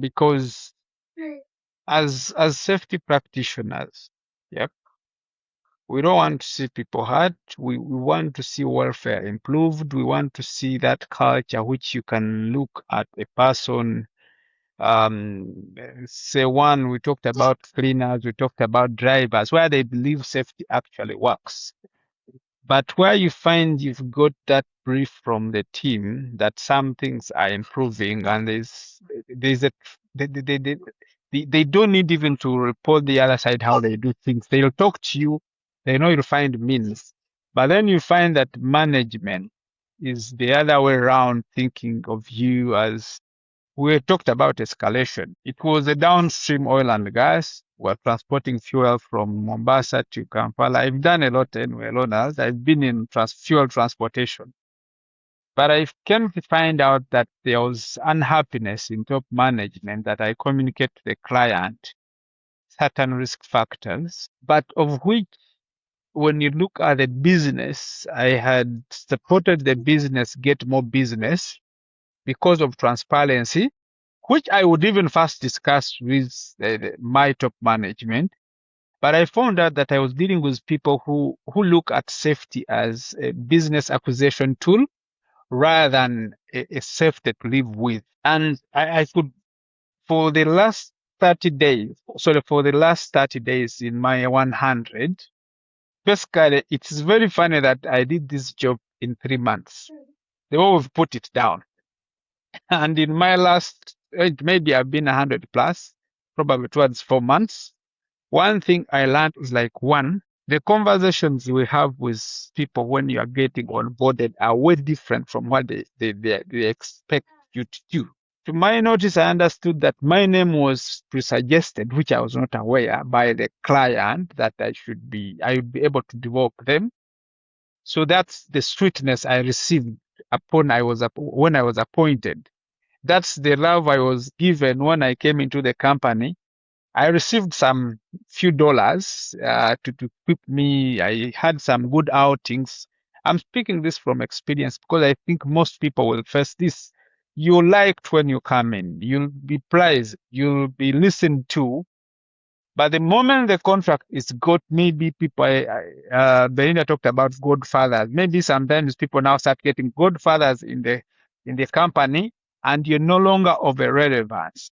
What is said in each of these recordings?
because as safety practitioners, yeah, we don't want to see people hurt. We want to see welfare improved. We want to see that culture which you can look at a person. Say one, we talked about cleaners, we talked about drivers, where they believe safety actually works. But where you find you've got that brief from the team that some things are improving and there's a they don't need even to report the other side how they do things. They'll talk to you. They know you'll find means. But then you find that management is the other way around, thinking of you as we talked about escalation. It was a downstream oil and gas. We're transporting fuel from Mombasa to Kampala. I've done a lot in well owners. I've been in fuel transportation. But I came to find out that there was unhappiness in top management that I communicate to the client certain risk factors, but of which when you look at the business, I had supported the business get more business because of transparency, which I would even first discuss with my top management. But I found out that I was dealing with people who look at safety as a business acquisition tool rather than a safety to live with. And I could, for the last 30 days, sorry, for the last 30 days in my 100, basically, it's very funny that I did this job in 3 months. They always put it down. And in my last, maybe I've been 100 plus, probably towards 4 months. One thing I learned is like one, the conversations we have with people when you are getting onboarded are way different from what they expect you to do. To my notice, I understood that my name was pre-suggested, which I was not aware by the client that I would be able to develop them. So that's the sweetness I received when I was appointed. That's the love I was given when I came into the company. I received some few dollars to keep me. I had some good outings. I'm speaking this from experience because I think most people will face this. You're liked when you come in. You'll be praised. You'll be listened to. But the moment the contract is got, maybe people, Belinda talked about godfathers. Maybe sometimes people now start getting godfathers in the company, and you're no longer of a relevance.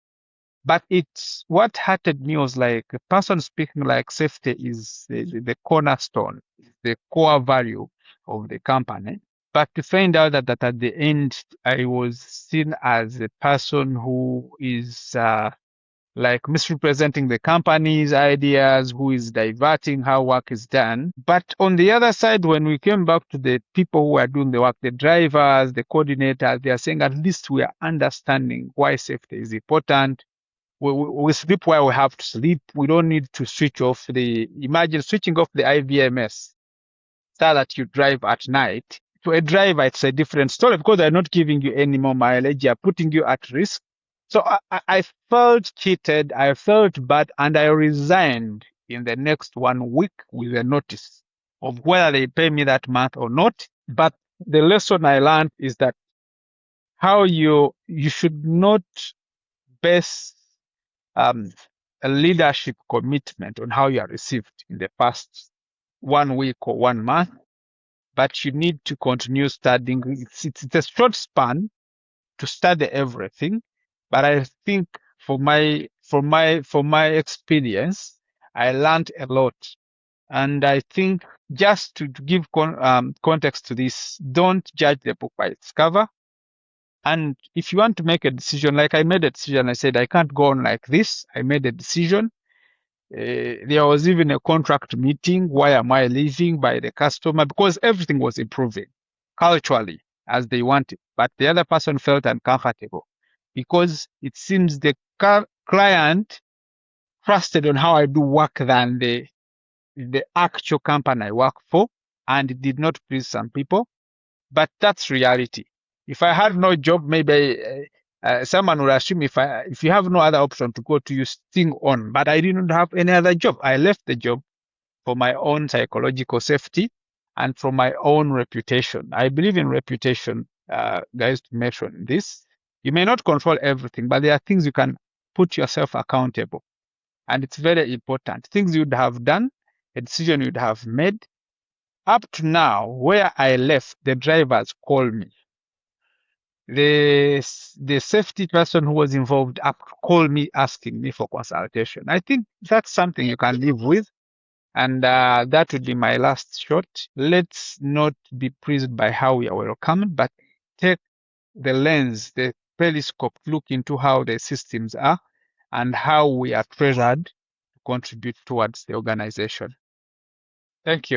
But it's what hurted me was like a person speaking like safety is the cornerstone, the core value of the company. But to find out that at the end, I was seen as a person who is like misrepresenting the company's ideas, who is diverting how work is done. But on the other side, when we came back to the people who are doing the work, the drivers, the coordinators, they are saying at least we are understanding why safety is important. We sleep where we have to sleep. We don't need to switch off imagine switching off the IVMS so that you drive at night. To a driver, it's a different story because they're not giving you any more mileage. You're putting you at risk. So I felt cheated. I felt bad, and I resigned in the next 1 week with a notice of whether they pay me that month or not. But the lesson I learned is that how you should not base a leadership commitment on how you are received in the past 1 week or 1 month, but you need to continue studying. It's a short span to study everything, but I think for my experience, I learned a lot, and I think just to give context to this, don't judge the book by its cover. And if you want to make a decision, like I made a decision, I said, I can't go on like this. I made a decision. There was even a contract meeting. Why am I leaving by the customer? Because everything was improving culturally as they wanted. But the other person felt uncomfortable because it seems the client trusted on how I do work than the actual company I work for, and it did not please some people. But that's reality. If I had no job, maybe someone would assume if you have no other option to go to, you sting on. But I didn't have any other job. I left the job for my own psychological safety and for my own reputation. I believe in reputation, guys, to mention this. You may not control everything, but there are things you can put yourself accountable. And it's very important. Things you'd have done, a decision you'd have made. Up to now, where I left, the drivers call me. The safety person who was involved up called me asking me for consultation. I think that's something you can live with. And that would be my last shot. Let's not be pleased by how we are welcomed, but take the lens, the telescope, look into how the systems are and how we are treasured to contribute towards the organization. Thank you.